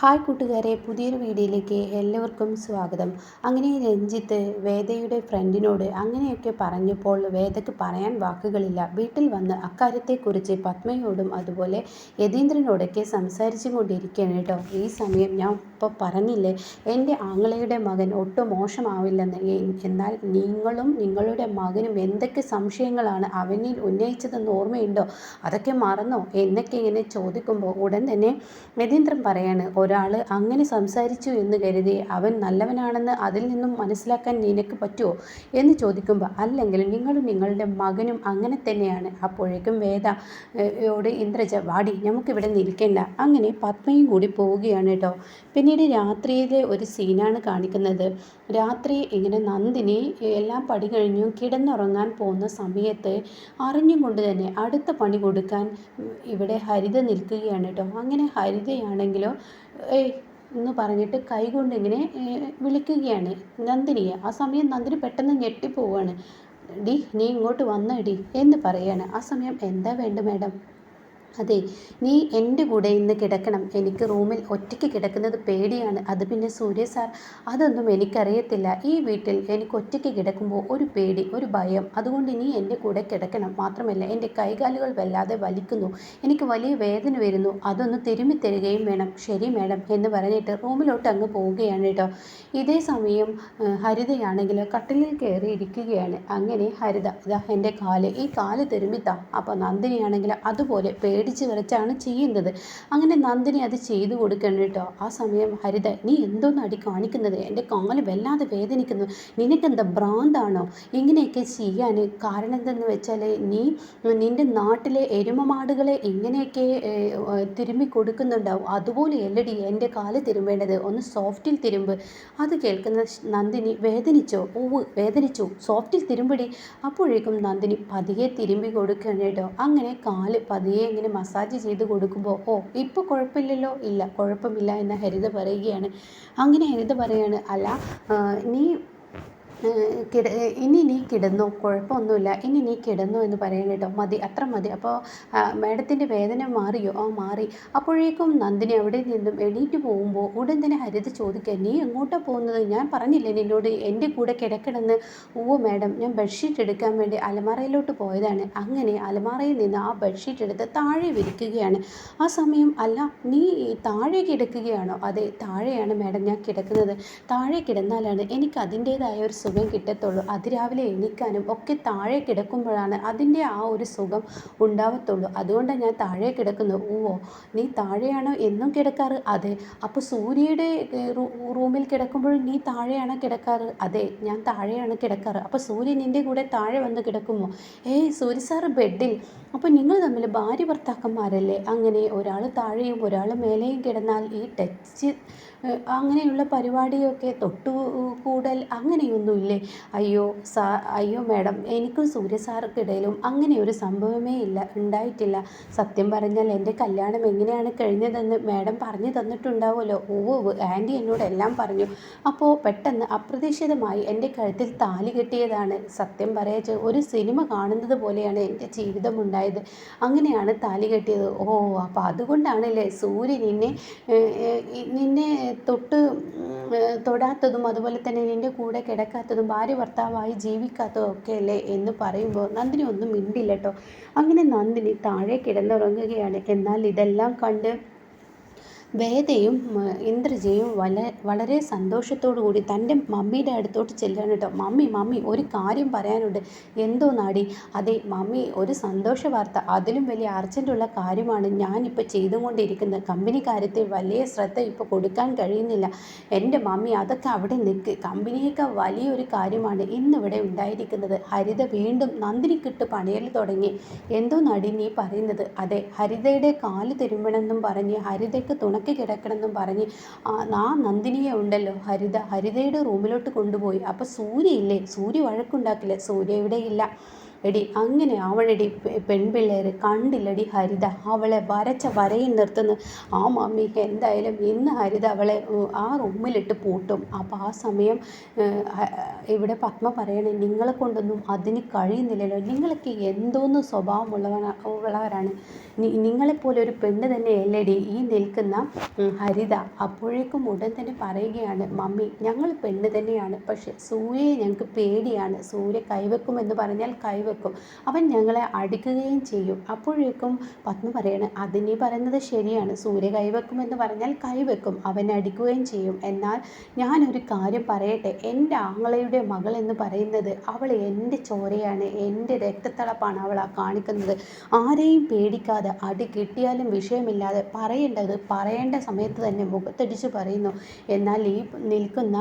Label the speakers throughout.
Speaker 1: Hi കൂട്ടുകാരെ, പുതിയൊരു വീഡിയോയിലേക്ക് എല്ലാവർക്കും സ്വാഗതം. അങ്ങനെ രഞ്ജിത്ത് വേദയുടെ ഫ്രണ്ടിനോട് അങ്ങനെയൊക്കെ പറഞ്ഞപ്പോൾ വേദയ്ക്ക് പറയാൻ വാക്കുകളില്ല. വീട്ടിൽ വന്ന് അക്കാര്യത്തെക്കുറിച്ച് പത്മയോടും അതുപോലെ യതീന്ദ്രനോടൊക്കെ സംസാരിച്ചു കൊണ്ടിരിക്കുകയാണ് കേട്ടോ. ഈ സമയം ഞാൻ ഇപ്പോൾ പറഞ്ഞില്ലേ, എൻ്റെ ആങ്ങളയുടെ മകൻ ഒട്ടും മോശമാവില്ലെന്ന്. എന്നാൽ നിങ്ങളും നിങ്ങളുടെ മകനും എന്തൊക്കെ സംശയങ്ങളാണ് അവനിൽ ഉന്നയിച്ചതെന്ന് ഓർമ്മയുണ്ടോ? അതൊക്കെ മറന്നോ എന്നൊക്കെ ഇങ്ങനെ ചോദിക്കുമ്പോൾ ഉടൻ തന്നെ യതീന്ദ്രൻ പറയാണ്, ഒരാൾ അങ്ങനെ സംസാരിച്ചു എന്ന് കരുതി അവൻ നല്ലവനാണെന്ന് അതിൽ നിന്നും മനസ്സിലാക്കാൻ നിനക്ക് പറ്റുമോ എന്ന് ചോദിക്കുമ്പോൾ, അല്ലെങ്കിൽ നിങ്ങളും നിങ്ങളുടെ മകനും അങ്ങനെ തന്നെയാണ്. അപ്പോഴേക്കും വേദയോട് ഇന്ദ്രജ, വാടി നമുക്കിവിടെ നിൽക്കേണ്ട. അങ്ങനെ പത്മയും കൂടി പോവുകയാണ് കേട്ടോ. പിന്നീട് രാത്രിയിലെ ഒരു സീനാണ് കാണിക്കുന്നത്. രാത്രി ഇങ്ങനെ നന്ദിനി എല്ലാം പടി കഴിഞ്ഞു കിടന്നുറങ്ങാൻ പോകുന്ന സമയത്ത് അറിഞ്ഞും കൊണ്ട് തന്നെ അടുത്ത പണി കൊടുക്കാൻ ഇവിടെ ഹരിത നിൽക്കുകയാണ് കേട്ടോ. അങ്ങനെ ഹരിതയാണെങ്കിലോ എന്ന് പറഞ്ഞിട്ട് കൈകൊണ്ട് ഇങ്ങനെ വിളിക്കുകയാണ് നന്ദിനിയെ. ആ സമയം നന്ദിനി പെട്ടെന്ന് ഞെട്ടിപ്പോവാണ്. ഡി നീ ഇങ്ങോട്ട് വന്നടി എന്ന് പറയാണ്. ആ സമയം എന്താ വേണ്ട മാഡം? അതെ, നീ എൻ്റെ കൂടെ ഇന്ന് കിടക്കണം. എനിക്ക് റൂമിൽ ഒറ്റയ്ക്ക് കിടക്കുന്നത് പേടിയാണ്. അത് പിന്നെ സൂര്യ സാർ, അതൊന്നും എനിക്കറിയത്തില്ല. ഈ വീട്ടിൽ എനിക്ക് ഒറ്റയ്ക്ക് കിടക്കുമ്പോൾ ഒരു പേടി, ഒരു ഭയം. അതുകൊണ്ട് നീ എൻ്റെ കൂടെ കിടക്കണം. മാത്രമല്ല എൻ്റെ കൈകാലുകൾ വല്ലാതെ വലിക്കുന്നു, എനിക്ക് വലിയ വേദന വരുന്നു. അതൊന്ന് തിരുമ്മി തരികയും വേണം. ശരി മാഡം എന്ന് പറഞ്ഞിട്ട് റൂമിലോട്ട് അങ്ങ് പോവുകയാണ് കേട്ടോ. ഇതേ സമയം ഹരിതയാണെങ്കിൽ കട്ടിലിൽ കയറി ഇരിക്കുകയാണ്. അങ്ങനെ ഹരിത, ഇതാ എൻ്റെ കാല്, ഈ കാല് തിരുമ്മിത്താ. അപ്പോൾ നന്ദിനിയാണെങ്കിൽ അതുപോലെ പേടിച്ച് വിറച്ചാണ് ചെയ്യുന്നത്. അങ്ങനെ നന്ദിനി അത് ചെയ്തു കൊടുക്കണം കേട്ടോ. ആ സമയം ഹരിത, നീ എന്തോന്ന് അടി കാണിക്കുന്നത്? എൻ്റെ കാല് വല്ലാതെ വേദനിക്കുന്നു. നിനക്കെന്താ ഭ്രാന്താണോ ഇങ്ങനെയൊക്കെ ചെയ്യാൻ? കാരണം എന്തെന്ന് വെച്ചാൽ നിൻ്റെ നാട്ടിലെ എരുമമാടുകളെ ഇങ്ങനെയൊക്കെ തിരുമ്മി കൊടുക്കുന്നുണ്ടാവും. അതുപോലെ എല്ലടി എൻ്റെ കാല് തിരുമ്പേണ്ടത്, ഒന്ന് സോഫ്റ്റിൽ തിരുമ്പ്. അത് കേൾക്കുന്ന നന്ദിനി, വേദനിച്ചോ? വേദനിച്ചു, സോഫ്റ്റിൽ തിരുമ്പടി. അപ്പോഴേക്കും നന്ദിനി പതിയെ തിരുമ്പി കൊടുക്കുകയാണ് കേട്ടോ. അങ്ങനെ കാല് പതിയെ ഇങ്ങനെ മസാജ് ചെയ്ത് കൊടുക്കുമ്പോൾ, ഇപ്പോൾ കുഴപ്പമില്ലല്ലോ. ഇല്ല, കുഴപ്പമില്ല എന്ന് ഹരിത പറയുകയാണ്. അങ്ങനെ ഹരിത പറയാണ്, അല്ല നീ ഇനി നീ കിടന്നോ, കുഴപ്പമൊന്നുമില്ല, ഇനി നീ കിടന്നോ എന്ന് പറയാൻ കേട്ടോ. മതി, അത്ര മതി. അപ്പോൾ മാഡത്തിൻ്റെ വേദന മാറിയോ? മാറി. അപ്പോഴേക്കും നന്ദിനി അവിടെ നിന്നും എണീറ്റ് പോകുമ്പോൾ ഉടൻ തന്നെ ഹരിത ചോദിക്കുക, നീ എങ്ങോട്ടാണ് പോകുന്നത്? ഞാൻ പറഞ്ഞില്ലേ നിന്നോട് എൻ്റെ കൂടെ കിടക്കണമെന്ന്? മാഡം, ഞാൻ ബെഡ്ഷീറ്റ് എടുക്കാൻ വേണ്ടി അലമാറയിലോട്ട് പോയതാണ്. അങ്ങനെ അലമാറയിൽ നിന്ന് ആ ബെഡ്ഷീറ്റ് എടുത്ത് താഴെ വിരിക്കുകയാണ്. ആ സമയം, അല്ല നീ താഴെ കിടക്കുകയാണോ? അതെ, താഴെയാണ് മാഡം ഞാൻ കിടക്കുന്നത്. താഴെ കിടന്നാലാണ് എനിക്ക് അതിൻ്റേതായ ഒരു സുഖം കിട്ടത്തുള്ളൂ. അതിരാവിലെ എണീക്കാനും ഒക്കെ താഴെ കിടക്കുമ്പോഴാണ് അതിൻ്റെ ആ ഒരു സുഖം ഉണ്ടാവത്തുള്ളൂ. അതുകൊണ്ടാണ് ഞാൻ താഴെ കിടക്കുന്നത്. നീ താഴെയാണോ എന്നും കിടക്കാറ്? അതെ. അപ്പോൾ സൂര്യയുടെ റൂമിൽ കിടക്കുമ്പോഴും നീ താഴെയാണോ കിടക്കാറ്? അതെ, ഞാൻ താഴെയാണ് കിടക്കാറ്. അപ്പോൾ സൂര്യ നിൻ്റെ കൂടെ താഴെ വന്ന് കിടക്കുമോ? സൂര്യ സാറ് ബെഡിൽ. അപ്പോൾ നിങ്ങൾ തമ്മിൽ ഭാര്യ ഭർത്താക്കന്മാരല്ലേ? അങ്ങനെ ഒരാൾ താഴെയും ഒരാൾ മേലെയും കിടന്നാൽ ഈ ടച്ച് അങ്ങനെയുള്ള പരിപാടിയൊക്കെ, തൊട്ടുകൂടൽ അങ്ങനെയൊന്നുമില്ലേ? അയ്യോ മാഡം, എനിക്കും സൂര്യ സാർക്കിടയിലും അങ്ങനെ ഒരു സംഭവമേ ഉണ്ടായിട്ടില്ല. സത്യം പറഞ്ഞാൽ എൻ്റെ കല്യാണം എങ്ങനെയാണ് കഴിഞ്ഞതെന്ന് മാഡം പറഞ്ഞു തന്നിട്ടുണ്ടാവുമല്ലോ. ആൻറ്റി എന്നോട് എല്ലാം പറഞ്ഞു. അപ്പോൾ പെട്ടെന്ന് അപ്രതീക്ഷിതമായി എൻ്റെ കഴുത്തിൽ താലി കെട്ടിയതാണ്. സത്യം പറയാ ഒരു സിനിമ കാണുന്നത് പോലെയാണ് എൻ്റെ ജീവിതം ഉണ്ടായത്. അങ്ങനെയാണ് താലി കെട്ടിയത്. അപ്പോൾ അതുകൊണ്ടാണല്ലേ സൂര്യ നിന്നെ തൊടാത്തതും അതുപോലെ തന്നെ നിൻ്റെ കൂടെ കിടക്കാത്തതും ഭാര്യ ഭർത്താവായി ജീവിക്കാത്തതും ഒക്കെ അല്ലേ എന്ന് പറയുമ്പോൾ നന്ദിനി ഒന്നും മിണ്ടില്ല കേട്ടോ. അങ്ങനെ നന്ദിനി താഴെ കിടന്നുറങ്ങുകയാണ്. എന്നാൽ ഇതെല്ലാം കണ്ട് വേദയും ഇന്ദ്രജയും വളരെ സന്തോഷത്തോടു കൂടി തൻ്റെ മമ്മിയുടെ അടുത്തോട്ട് ചെല്ലുകയാണ് കേട്ടോ. മമ്മി ഒരു കാര്യം പറയാനുണ്ട്. എന്തോ നാടി? അതെ മമ്മി, ഒരു സന്തോഷ വാർത്ത. അതിലും വലിയ അർജൻറ്റുള്ള കാര്യമാണ് ഞാനിപ്പോൾ ചെയ്തുകൊണ്ടിരിക്കുന്നത്. കമ്പനി കാര്യത്തിൽ വലിയ ശ്രദ്ധ ഇപ്പോൾ കൊടുക്കാൻ കഴിയുന്നില്ല എൻ്റെ മമ്മി. അതൊക്കെ അവിടെ നിൽക്ക്. കമ്പനിയൊക്കെ വലിയൊരു കാര്യമാണ് ഇന്നിവിടെ ഉണ്ടായിരിക്കുന്നത്. ഹരിത വീണ്ടും നന്ദിനിക്കിട്ട് പണിയൽ തുടങ്ങി. എന്തോ നാടി നീ പറയുന്നത്? അതെ, ഹരിതയുടെ കാല് തിരുമ്പണമെന്നും പറഞ്ഞ് ഹരിതയ്ക്ക് കിടക്കണമെന്നും പറഞ്ഞ് നന്ദിനിയെ ഉണ്ടല്ലോ ഹരിതയുടെ റൂമിലോട്ട് കൊണ്ടുപോയി. അപ്പോൾ സൂര്യ ഇല്ലേ? സൂര്യ വഴക്കുണ്ടാക്കില്ലേ? സൂര്യ ഇവിടെ ഇല്ല. എടി അങ്ങനെ ആവണടി പെൺപിള്ളേർ കണ്ടില്ലടി ഹരിത അവളെ വരച്ച വരയിൽ നിർത്തുന്നു. ആ മമ്മി എന്തായാലും ഇന്ന് ഹരിത അവളെ ആ റൂമിലിട്ട് പൂട്ടും. അപ്പോൾ ആ സമയം ഇവിടെ പത്മ പറയണേ, നിങ്ങളെ കൊണ്ടൊന്നും അതിന് കഴിയുന്നില്ലല്ലോ, നിങ്ങളൊക്കെ എന്തോന്ന് സ്വഭാവമുള്ളവരാണ്, നിങ്ങളെപ്പോലെ ഒരു പെണ്ണ് തന്നെയല്ലേടി ഈ നിൽക്കുന്ന ഹരിത. അപ്പോഴേക്കും ഉടൻ തന്നെ പറയുകയാണ്, മമ്മി ഞങ്ങൾ പെണ്ണ് തന്നെയാണ്, പക്ഷെ സൂര്യയെ ഞങ്ങൾക്ക് പേടിയാണ്. സൂര്യ കൈവെക്കുമെന്ന് പറഞ്ഞാൽ കൈവെക്കും, അവൻ ഞങ്ങളെ അടിക്കുകയും ചെയ്യും. അപ്പോഴേക്കും പത്മ പറയാണ്, അതിനീ പറയുന്നത് ശരിയാണ്, സൂര്യ കൈവെക്കുമെന്ന് പറഞ്ഞാൽ കൈവെക്കും, അവൻ അടിക്കുകയും ചെയ്യും. എന്നാൽ ഞാനൊരു കാര്യം പറയട്ടെ, എൻ്റെ ആങ്ങളയുടെ മകൾ എന്ന് പറയുന്നത് അവൾ എൻ്റെ ചോരയാണ്, എൻ്റെ രക്തത്തിളപ്പാണ് അവൾ കാണിക്കുന്നത്. ആരെയും പേടിക്കാതെ അടി കിട്ടിയാലും വിഷയമില്ലാതെ പറയേണ്ട സമയത്ത് തന്നെ മുഖത്തടിച്ച് പറയുന്നു. എന്നാൽ ഈ നിൽക്കുന്ന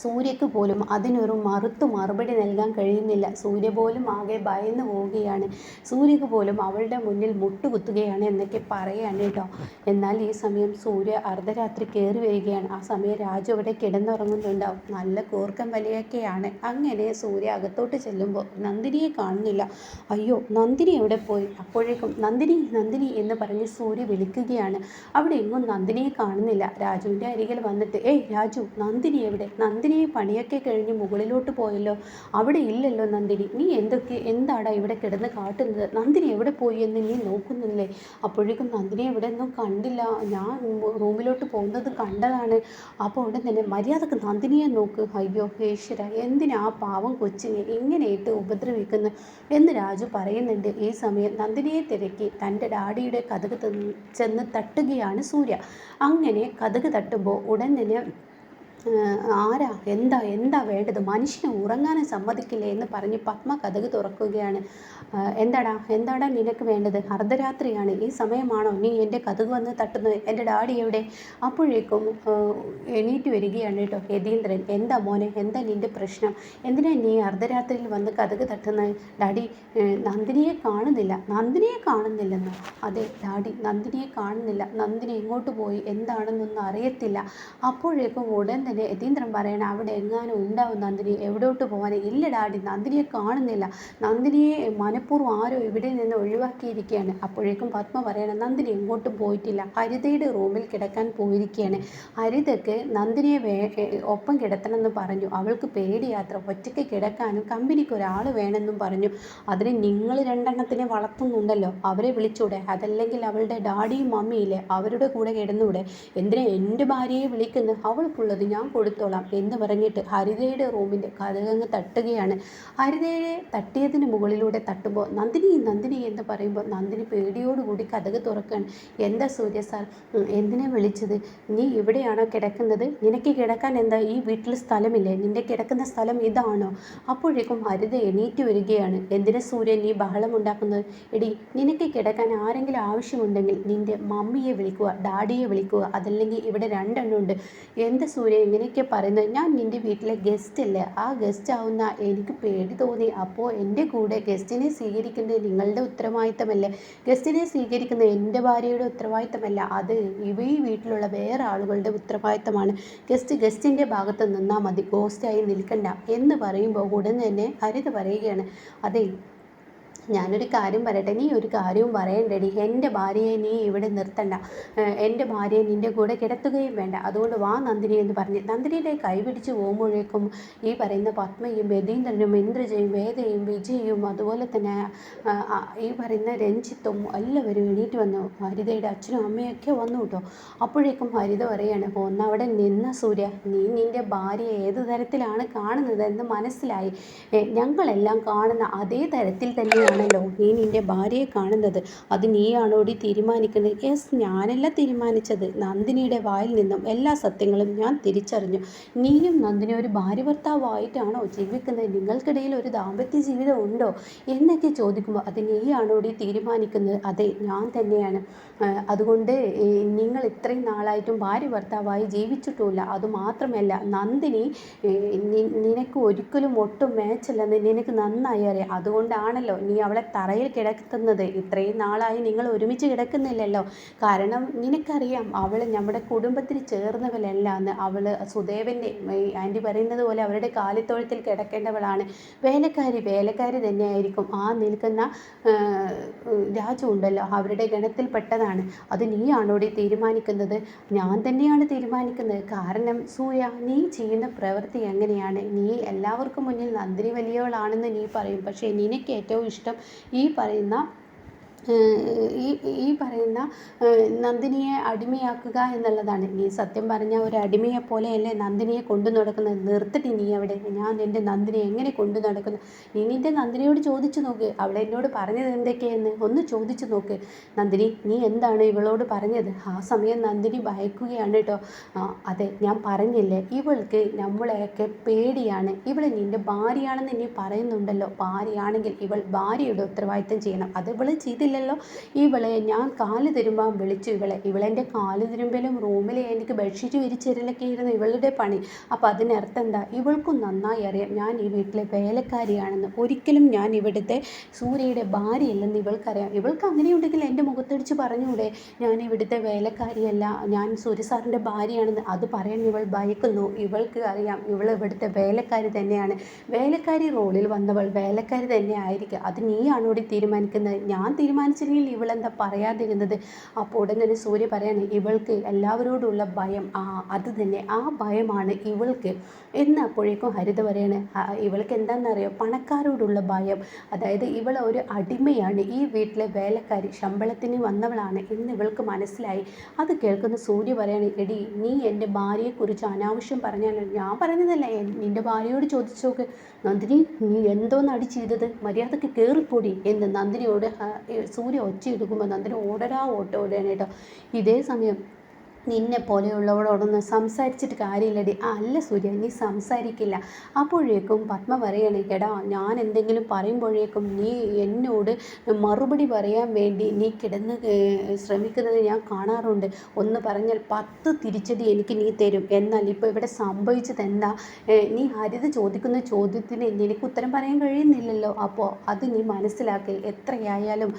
Speaker 1: സൂര്യക്ക് പോലും അതിനൊരു മറുപടി നൽകാൻ കഴിയുന്നില്ല. സൂര്യ പോലും ആകെ ഭയന്ന് പോവുകയാണ്. സൂര്യക്ക് പോലും അവളുടെ മുന്നിൽ മുട്ടുകുത്തുകയാണ് എന്നൊക്കെ പറയുകയാണ് കേട്ടോ. എന്നാൽ ഈ സമയം സൂര്യ അർദ്ധരാത്രി കയറി വരികയാണ്. ആ സമയം രാജു അവിടെ കിടന്നുറങ്ങുന്നുണ്ടാവും. നല്ല കൂർക്കം വലിയൊക്കെയാണ്. അങ്ങനെ സൂര്യ അകത്തോട്ട് ചെല്ലുമ്പോൾ നന്ദിനിയെ കാണുന്നില്ല. അയ്യോ, നന്ദിനി എവിടെ പോയി? അപ്പോഴേക്കും നന്ദിനി നന്ദിനി എന്ന് പറഞ്ഞ് സൂര്യ വിളിക്കുകയാണ്. അവിടെ എങ്ങും നന്ദിനിയെ കാണുന്നില്ല. രാജുവിൻ്റെ അരികിൽ വന്നിട്ട്, ഏയ് രാജു, നന്ദിനി എവിടെ? നന്ദിനിയെ പണിയൊക്കെ കഴിഞ്ഞ് മുകളിലോട്ട് പോയല്ലോ, അവിടെ ഇല്ലല്ലോ നന്ദിനി. നീ എന്താടാ ഇവിടെ കിടന്ന് കാട്ടുന്നത്? നന്ദിനി എവിടെ പോയി എന്ന് നീ നോക്കുന്നില്ലേ? അപ്പോഴേക്കും നന്ദിനി എവിടെ ഒന്നും കണ്ടില്ല, ഞാൻ റൂമിലോട്ട് പോകുന്നത് കണ്ടതാണ്. അപ്പോൾ ഉടൻ തന്നെ മര്യാദക്ക് നന്ദിനിയെ നോക്ക്. അയ്യോ ഈശ്വര, എന്തിനാ ആ പാവം കൊച്ചിനെ ഇങ്ങനെയിട്ട് ഉപദ്രവിക്കുന്നു എന്ന് രാജു പറയുന്നുണ്ട്. ഈ സമയം നന്ദിനിയെ തിരക്കി തൻ്റെ ഡാഡിയുടെ കതക് ചെന്ന് തട്ടുകയാണ് സൂര്യ. അങ്ങനെ കതക് തട്ടുമ്പോൾ ഉടൻ തന്നെ ആരാ, എന്താ വേണ്ടത്? മനുഷ്യനെ ഉറങ്ങാനും സമ്മതിക്കില്ലേ എന്ന് പറഞ്ഞ് പത്മ കതക് തുറക്കുകയാണ്. എന്താടാ നിനക്ക് വേണ്ടത്? അർദ്ധരാത്രിയാണ്, ഈ സമയമാണോ നീ എൻ്റെ കതക് വന്ന് തട്ടുന്നത്? എൻ്റെ ഡാഡി എവിടെ? അപ്പോഴേക്കും എണീറ്റ് വരികയാണ് കേട്ടോ യതീന്ദ്രൻ. എന്താ മോനെ, എന്താ നിൻ്റെ പ്രശ്നം? എന്തിനാ നീ അർദ്ധരാത്രിയിൽ വന്ന് കതക് തട്ടുന്നത്? ഡാഡി, നന്ദിനിയെ കാണുന്നില്ലെന്നോ? അതെ ഡാഡി, നന്ദിനിയെ കാണുന്നില്ല. നന്ദിനി എങ്ങോട്ട് പോയി എന്താണെന്നൊന്നും അറിയത്തില്ല. അപ്പോഴേക്കും ഉടൻ തന്നെ യതീന്ദ്രൻ പറയണം, അവിടെ എങ്ങാനും ഉണ്ടാവും നന്ദിനി, എവിടോട്ട് പോകാൻ? ഇല്ല ഡാഡി, നന്ദിനിയെ കാണുന്നില്ല. നന്ദിനിയെ മനഃപൂർവ്വം ആരോ ഇവിടെ നിന്ന് ഒഴിവാക്കിയിരിക്കുകയാണ്. അപ്പോഴേക്കും പത്മ പറയണം, നന്ദിനി എങ്ങോട്ടും പോയിട്ടില്ല, ഹരിതയുടെ റൂമിൽ കിടക്കാൻ പോയിരിക്കുകയാണ്. ഹരിതയ്ക്ക് നന്ദിനിയെ ഒപ്പം കിടത്തണമെന്ന് പറഞ്ഞു. അവൾക്ക് പേടിയാത്ര, ഒറ്റയ്ക്ക് കിടക്കാനും കമ്പനിക്ക് ഒരാൾ വേണമെന്നും പറഞ്ഞു. അതിന് നിങ്ങൾ രണ്ടെണ്ണത്തിനെ വളർത്തുന്നുണ്ടല്ലോ, അവരെ വിളിച്ചൂടെ? അതല്ലെങ്കിൽ അവളുടെ ഡാഡിയും മമ്മിയില്ലേ, അവരുടെ കൂടെ കിടന്നൂടെ? എന്തിനാ എൻ്റെ ഭാര്യയെ വിളിക്കുന്നത്? അവൾക്കുള്ളത് ഞാൻ കൊടുത്തോളാം എന്ന് പറഞ്ഞിട്ട് ഹരിതയുടെ റൂമിൻ്റെ കതകങ്ങ് തട്ടുകയാണ്. ഹരിതയെ തട്ടിയതിന് മുകളിലൂടെ തട്ടുമ്പോൾ നന്ദിനി എന്ന് പറയുമ്പോൾ നന്ദിനി പേടിയോടുകൂടി കതക് തുറക്കുകയാണ്. എന്താ സൂര്യ സാർ, എന്തിനാ വിളിച്ചത്? നീ ഇവിടെയാണോ കിടക്കുന്നത്? നിനക്ക് കിടക്കാൻ എന്താ ഈ വീട്ടിൽ സ്ഥലമില്ലേ? നിൻ്റെ കിടക്കുന്ന സ്ഥലം ഇതാണോ? അപ്പോഴേക്കും ഹരിത എണീറ്റ് വരികയാണ്. എന്തിനാ സൂര്യ നീ ബഹളം ഉണ്ടാക്കുന്നത്? എടി, നിനക്ക് കിടക്കാൻ ആരെങ്കിലും ആവശ്യമുണ്ടെങ്കിൽ നിൻ്റെ മമ്മിയെ വിളിക്കുക, ഡാഡിയെ വിളിക്കുക, അതല്ലെങ്കിൽ ഇവിടെ രണ്ടെണ്ണമുണ്ട്. എന്താ സൂര്യ ഇങ്ങനെയൊക്കെ പറയുന്നത്? ഞാൻ നിൻ്റെ വീട്ടിലെ ഗസ്റ്റ് അല്ലേ? ആ ഗസ്റ്റ് ആവുന്ന എനിക്ക് പേടി തോന്നി. അപ്പോൾ എൻ്റെ കൂടെ ഗസ്റ്റിനെ സ്വീകരിക്കുന്നത് നിങ്ങളുടെ ഉത്തരവാദിത്തമല്ലേ? ഗസ്റ്റിനെ സ്വീകരിക്കുന്നത് എൻ്റെ ഭാര്യയുടെ ഉത്തരവാദിത്തമല്ല, അത് ഈ വീട്ടിലുള്ള വേറെ ആളുകളുടെ ഉത്തരവാദിത്തമാണ്. ഗസ്റ്റിൻ്റെ ഭാഗത്ത് നിന്നാൽ മതി, ഗോസ്റ്റായി നിൽക്കണ്ട എന്ന് പറയുമ്പോൾ ഉടൻ തന്നെ ഹരിത പറയുകയാണ്, അതെ ഞാനൊരു കാര്യം പറയട്ടെ, നീ ഒരു കാര്യവും പറയണ്ടടി. എൻ്റെ ഭാര്യയെ നീ ഇവിടെ നിർത്തണ്ട, എൻ്റെ ഭാര്യയെ നിൻ്റെ കൂടെ കിടത്തുകയും വേണ്ട, അതുകൊണ്ട് വാ നന്ദിനി എന്ന് പറഞ്ഞ് നന്ദിനിയുടെ കൈ പിടിച്ച് പോകുമ്പോഴേക്കും ഈ പറയുന്ന പത്മയും യതീന്ദ്രനും ഇന്ദ്രജയും വേദയും വിജയും അതുപോലെ തന്നെ ഈ പറയുന്ന രഞ്ജിത്തും എല്ലാവരും എണീറ്റ് വന്നു. ഹരിതയുടെ അച്ഛനും അമ്മയൊക്കെ വന്നു കേട്ടോ. അപ്പോഴേക്കും ഹരിത പറയാണ്, ഒന്നവിടെ നിന്ന സൂര്യ, നീ നിൻ്റെ ഭാര്യയെ ഏത് തരത്തിലാണ് കാണുന്നത് എന്ന് മനസ്സിലായി. ഞങ്ങളെല്ലാം കാണുന്ന അതേ തരത്തിൽ തന്നെയാണ് ണല്ലോ നീ നിൻ്റെ ഭാര്യയെ കാണുന്നത്. അത് നീയാണോടി തീരുമാനിക്കുന്നത്? യെസ്, ഞാനല്ല തീരുമാനിച്ചത്. നന്ദിനിയുടെ വായിൽ നിന്നും എല്ലാ സത്യങ്ങളും ഞാൻ തിരിച്ചറിഞ്ഞു. നീയും നന്ദിനി ഒരു ഭാര്യ ഭർത്താവായിട്ടാണോ ജീവിക്കുന്നത്? നിങ്ങൾക്കിടയിൽ ഒരു ദാമ്പത്യ ജീവിതം ഉണ്ടോ എന്നൊക്കെ ചോദിക്കുമ്പോൾ, അത് നീയാണോടി തീരുമാനിക്കുന്നത്? അതെ, ഞാൻ തന്നെയാണ്. അതുകൊണ്ട് നിങ്ങൾ ഇത്രയും നാളായിട്ടും ഭാര്യ ഭർത്താവായി ജീവിച്ചിട്ടുമില്ല. അതുമാത്രമല്ല, നന്ദിനി നിനക്ക് ഒരിക്കലും ഒട്ടും മാച്ചല്ലെന്ന് നിനക്ക് നന്നായി അറിയാം. അതുകൊണ്ടാണല്ലോ നീ അവളെ തറയിൽ കിടത്തുന്നത്? ഇത്രയും നാളായി നിങ്ങൾ ഒരുമിച്ച് കിടക്കുന്നില്ലല്ലോ. കാരണം നിനക്കറിയാം അവൾ നമ്മുടെ കുടുംബത്തിന് ചേർന്നവളല്ല എന്ന്. അവൾ സുദേവൻ്റെ ആൻറ്റി പറയുന്നത് പോലെ അവരുടെ കാലിത്തൊഴുത്തിൽ കിടക്കേണ്ടവളാണ്. വേലക്കാരി തന്നെയായിരിക്കും. ആ നിൽക്കുന്ന രാജു ഉണ്ടല്ലോ അവരുടെ ഗണത്തിൽപ്പെട്ടതാണ്. അത് നീയാണോടി തീരുമാനിക്കുന്നത്? ഞാൻ തന്നെയാണ് തീരുമാനിക്കുന്നത്. കാരണം സൂയ, നീ ചെയ്യുന്ന പ്രവൃത്തി എങ്ങനെയാണ്? നീ എല്ലാവർക്കും മുന്നിൽ നന്ദിനി വലിയവളാണെന്ന് നീ പറയും. പക്ഷേ നിനക്ക് ഏറ്റവും ഇഷ്ടം ഈ പറയുന്ന നന്ദിനിയെ അടിമയാക്കുക എന്നുള്ളതാണ്. നീ സത്യം പറഞ്ഞാൽ ഒരു അടിമയെ പോലെയല്ലേ നന്ദിനിയെ കൊണ്ടു നടക്കുന്നത്? നിർത്തിട്ട് നീ അവിടെ. ഞാൻ എൻ്റെ നന്ദിനിയെ എങ്ങനെ കൊണ്ടു നടക്കുന്നു? നീ നിൻ്റെ നന്ദിനിയോട് ചോദിച്ചു നോക്ക്. അവൾ എന്നോട് പറഞ്ഞത് എന്തൊക്കെയെന്ന് ഒന്ന് ചോദിച്ചു നോക്ക്. നന്ദിനി, നീ എന്താണ് ഇവളോട് പറഞ്ഞത്? ആ സമയം നന്ദിനി ഭയക്കുകയാണ് കേട്ടോ. അതെ, ഞാൻ പറഞ്ഞില്ലേ, ഇവൾക്ക് നമ്മളെയൊക്കെ പേടിയാണ്. ഇവൾ നിൻ്റെ ഭാര്യയാണെന്ന് നീ പറയുന്നുണ്ടല്ലോ. ഭാര്യയാണെങ്കിൽ ഇവൾ ഭാര്യയുടെ ഉത്തരവാദിത്തം ചെയ്യണം. അത് ഇവൾ ചെയ്തില്ല. ഇവളെ ഞാൻ കാല് തിരുമ്പാൻ വിളിച്ചു. ഇവളെൻ്റെ കാല് തിരുമ്പലും റൂമിൽ എനിക്ക് ബെഡ്ഷീറ്റ് വിരിച്ചിരലൊക്കെയായിരുന്നു ഇവളുടെ പണി. അപ്പോൾ അതിനർത്ഥം എന്താ? ഇവൾക്കും നന്നായി അറിയാം ഞാൻ ഈ വീട്ടിലെ വേലക്കാരിയാണെന്ന്. ഒരിക്കലും ഞാൻ ഇവിടുത്തെ സൂര്യയുടെ ഭാര്യയല്ലെന്ന് ഇവൾക്കറിയാം. ഇവൾക്ക് അങ്ങനെയുണ്ടെങ്കിൽ എൻ്റെ മുഖത്തടിച്ച് പറഞ്ഞൂടെ ഞാൻ ഇവിടുത്തെ വേലക്കാരിയല്ല, ഞാൻ സൂര്യ സാറിൻ്റെ ഭാര്യയാണെന്ന്? അത് പറയാൻ ഇവൾ ഭയക്കുന്നു. ഇവൾക്ക് അറിയാം ഇവൾ ഇവിടുത്തെ വേലക്കാരി തന്നെയാണ്. വേലക്കാരി റോളിൽ വന്നവൾ വേലക്കാരി തന്നെ ആയിരിക്കും. അത് നീയാണോടി തീരുമാനിക്കുന്നത്? ഞാൻ തീരുമാനിച്ചില്ലെങ്കിൽ ഇവളെന്താ പറയാതിരുന്നത്? അപ്പോൾ ഉടൻ തന്നെ സൂര്യ പറയാണ്, ഇവൾക്ക് എല്ലാവരോടുള്ള ഭയം, അത് തന്നെ, ആ ഭയമാണ് ഇവൾക്ക് എന്ന്. അപ്പോഴേക്കും ഹരിത പറയാണ്, ഇവൾക്ക് എന്താണെന്നറിയോ? പണക്കാരോടുള്ള ഭയം. അതായത് ഇവൾ ഒരു അടിമയാണ്, ഈ വീട്ടിലെ വേലക്കാരി, ശമ്പളത്തിന് വന്നവളാണ് എന്ന് ഇവൾക്ക് മനസ്സിലായി. അത് കേൾക്കുന്ന സൂര്യ പറയാണ്, എടി നീ എൻ്റെ ഭാര്യയെക്കുറിച്ച് അനാവശ്യം പറഞ്ഞാൽ? ഞാൻ പറഞ്ഞതല്ല, നിൻ്റെ ഭാര്യയോട് ചോദിച്ചു നോക്ക്. നന്ദിനി, നീ എന്തോന്ന് അടി ചെയ്തത്? മര്യാദക്ക് കയറിപ്പൊടി എന്ന് നന്ദിനിയോട് സൂര്യ ഒച്ചയെടുക്കുമ്പോൾ നന്ദിനി ഓടുകയാണ് കേട്ടോ. ഇതേ സമയം നിന്നെ പോലെയുള്ളവളോടൊന്നും സംസാരിച്ചിട്ട് കാര്യമില്ലടി. അല്ല സൂര്യ, നീ സംസാരിക്കില്ല. അപ്പോഴേക്കും പത്മ പറയണേ, എടാ ഞാൻ എന്തെങ്കിലും പറയുമ്പോഴേക്കും നീ എന്നോട് മറുപടി പറയാൻ വേണ്ടി നീ കിടന്ന് ശ്രമിക്കുന്നത് ഞാൻ കാണാറുണ്ട്. ഒന്ന് പറഞ്ഞാൽ 10 തിരിച്ചടി എനിക്ക് നീ തരും. എന്നാൽ ഇപ്പോൾ ഇവിടെ സംഭവിച്ചത് എന്താ? നീ ഹരിത ചോദിക്കുന്ന ചോദ്യത്തിന് നിനക്ക് ഉത്തരം പറയാൻ കഴിയുന്നില്ലല്ലോ. അപ്പോൾ അത് നീ മനസ്സിലാക്കി. എത്രയായാലും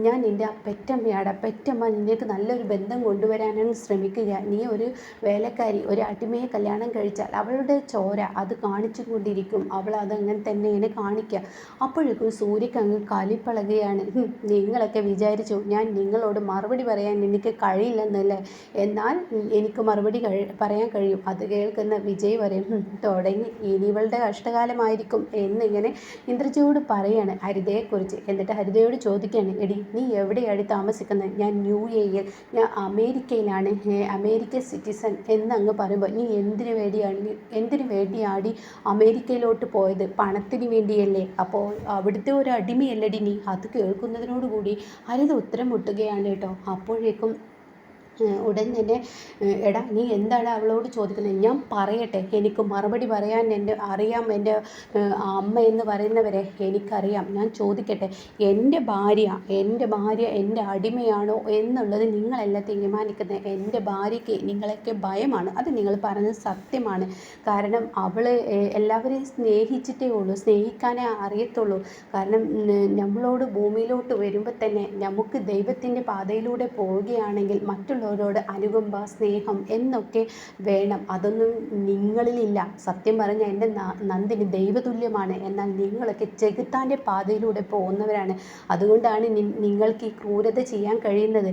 Speaker 1: ഞാൻ നിൻ്റെ പെറ്റമ്മയാടാ. പെറ്റമ്മ നിനക്ക് നല്ലൊരു ബന്ധം കൊണ്ടുവരാനാണ് ശ്രമിക്കുക. നീ ഒരു വേലക്കാരി, ഒരു അടിമയെ കല്യാണം കഴിച്ചാൽ അവളുടെ ചോര അത് കാണിച്ചു കൊണ്ടിരിക്കും. അവൾ അതങ്ങനെ തന്നെയാണ് കാണിക്കുക. അപ്പോഴേക്കും സൂര്യക്ക് അങ്ങ് കലിപ്പളകുകയാണ്. നിങ്ങളൊക്കെ വിചാരിച്ചു ഞാൻ നിങ്ങളോട് മറുപടി പറയാൻ എനിക്ക് കഴിയില്ലെന്നല്ലേ? എന്നാൽ എനിക്ക് മറുപടി പറയാൻ കഴിയും. അത് കേൾക്കുന്ന വിജയ് പറയും, തുടങ്ങി, ഇനി ഇവളുടെ കഷ്ടകാലമായിരിക്കും എന്നിങ്ങനെ ഇന്ദ്രജിയോട് പറയാണ് ഹരിതയെക്കുറിച്ച്. എന്നിട്ട് ഹരിതയോട് ചോദിക്കുകയാണ്, എടി നീ എവിടെയാണ് താമസിക്കുന്നത്? ഞാൻ UAE, ഞാൻ അമേരിക്കയിലാണ്, അമേരിക്കൻ സിറ്റിസൺ എന്നങ്ങ് പറയുമ്പോൾ, നീ എന്തിനു വേണ്ടിയാടി അമേരിക്കയിലോട്ട് പോയത്? പണത്തിന് വേണ്ടിയല്ലേ? അപ്പോൾ അവിടുത്തെ ഒരു അടിമയല്ലടി നീ? അത് കേൾക്കുന്നതിനോടുകൂടി ഹരിത ഉത്തരം മുട്ടുകയാണ് കേട്ടോ. അപ്പോഴേക്കും ഉടൻ തന്നെ, എടാ നീ എന്താണ് അവളോട് ചോദിക്കുന്നത്? ഞാൻ പറയട്ടെ, എനിക്ക് മറുപടി പറയാൻ അറിയാം. എൻ്റെ അമ്മ എന്ന് പറയുന്നവരെ എനിക്കറിയാം. ഞാൻ ചോദിക്കട്ടെ, എൻ്റെ ഭാര്യ എൻ്റെ അടിമയാണോ എന്നുള്ളത് നിങ്ങളല്ല തീരുമാനിക്കുന്നത്. എൻ്റെ ഭാര്യയ്ക്ക് നിങ്ങളൊക്കെ ഭയമാണ്. അത് നിങ്ങൾ പറഞ്ഞത് സത്യമാണ്. കാരണം അവൾ എല്ലാവരെയും സ്നേഹിച്ചിട്ടേ ഉള്ളൂ, സ്നേഹിക്കാനേ അറിയത്തുള്ളൂ. കാരണം നമ്മളോട് ഭൂമിയിലോട്ട് വരുമ്പോൾ തന്നെ നമുക്ക് ദൈവത്തിൻ്റെ പാതയിലൂടെ പോവുകയാണെങ്കിൽ മറ്റുള്ളവരോട് അനുകമ്പ, സ്നേഹം എന്നൊക്കെ വേണം. അതൊന്നും നിങ്ങളിലില്ല. സത്യം പറഞ്ഞാൽ എൻ്റെ നന്ദിനി ദൈവതുല്യമാണ്. എന്നാൽ നിങ്ങളൊക്കെ ചെകുത്താൻ്റെ പാതയിലൂടെ പോകുന്നവരാണ്. അതുകൊണ്ടാണ് നിങ്ങൾക്ക് ഈ ക്രൂരത ചെയ്യാൻ കഴിയുന്നത്.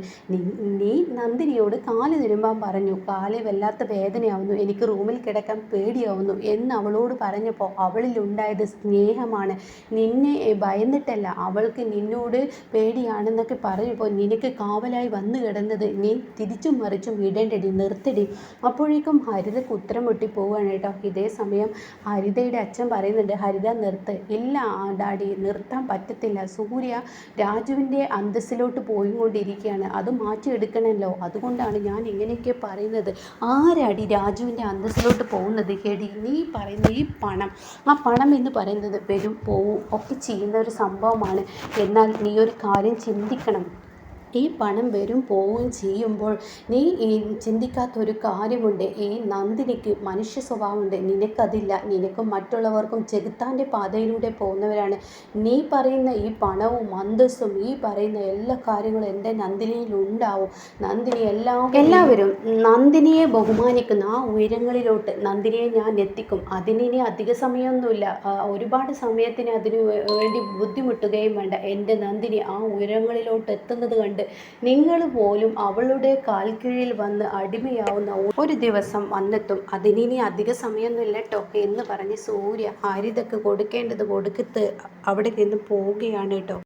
Speaker 1: നീ നന്ദിനിയോട് കാല് തിരുമ്പാൻ പറഞ്ഞു. കാല് വല്ലാത്ത വേദനയാവുന്നു, എനിക്ക് റൂമിൽ കിടക്കാൻ പേടിയാവുന്നു എന്ന് അവളോട് പറഞ്ഞപ്പോൾ അവളിലുണ്ടായത് സ്നേഹമാണ്. നിന്നെ ഭയന്നിട്ടല്ല. അവൾക്ക് നിന്നോട് പേടിയാണെന്നൊക്കെ പറഞ്ഞപ്പോൾ നിനക്ക് കാവലായി വന്നു കിടന്നത് നീ തിരിച്ചും മറിച്ചും ഇടേണ്ടടി, നിർത്തടി. അപ്പോഴേക്കും ഹരിതക്ക് ഉത്തരം മുട്ടി പോവുകയാണ് കേട്ടോ. ഇതേ സമയം ഹരിതയുടെ അച്ഛൻ പറയുന്നുണ്ട്, ഹരിത നിർത്ത്. ഇല്ല ഡാഡി, നിർത്താൻ പറ്റത്തില്ല. സൂര്യ രാജുവിൻ്റെ അന്തസ്സിലോട്ട് പോയിക്കൊണ്ടിരിക്കുകയാണ്. അത് മാറ്റിയെടുക്കണമല്ലോ. അതുകൊണ്ടാണ് ഞാൻ ഇങ്ങനെയൊക്കെ പറയുന്നത്. ആരാടി രാജുവിൻ്റെ അന്തസ്സിലോട്ട് പോകുന്നത്? എടി നീ പറയുന്ന ഈ പണം, ആ പണം എന്ന് പറയുന്നത് വരും പോവും ഒക്കെ ചെയ്യുന്ന ഒരു സംഭവമാണ്. എന്നാൽ നീ ഒരു കാര്യം ചിന്തിക്കണം. ഈ പണം വരും പോവുകയും ചെയ്യുമ്പോൾ നീ ചിന്തിക്കാത്തൊരു കാര്യമുണ്ട്. ഈ നന്ദിനിക്ക് മനുഷ്യ സ്വഭാവമുണ്ട്, നിനക്കതില്ല. നിനക്കും മറ്റുള്ളവർക്കും ചെകുത്താൻ്റെ പാതയിലൂടെ പോകുന്നവരാണ്. നീ പറയുന്ന ഈ പണവും അന്തസ്സും ഈ പറയുന്ന എല്ലാ കാര്യങ്ങളും എൻ്റെ നന്ദിനിയിലുണ്ടാവും. നന്ദിനി എല്ലാവരും നന്ദിനിയെ ബഹുമാനിക്കുന്ന ആ ഉയരങ്ങളിലോട്ട് നന്ദിനിയെ ഞാൻ എത്തിക്കും. അതിനി അധിക സമയമൊന്നുമില്ല. ഒരുപാട് സമയത്തിന് അതിനു വേണ്ടി ബുദ്ധിമുട്ടുകയും വേണ്ട. എൻ്റെ നന്ദിനി ആ ഉയരങ്ങളിലോട്ട് എത്തുന്നത് കണ്ട് നിങ്ങൾ പോലും അവളുടെ കാൽക്കീഴിൽ വന്ന് അടിമയാവുന്ന ഒരു ദിവസം വന്നെത്തും. അതിനി അധിക സമയമൊന്നുമില്ല കേട്ടോ എന്ന് പറഞ്ഞ് സൂര്യ ഹരിതയ്ക്ക് കൊടുക്കേണ്ടത് കൊടുക്കത്ത് അവിടെ നിന്ന് പോവുകയാണ് കേട്ടോ.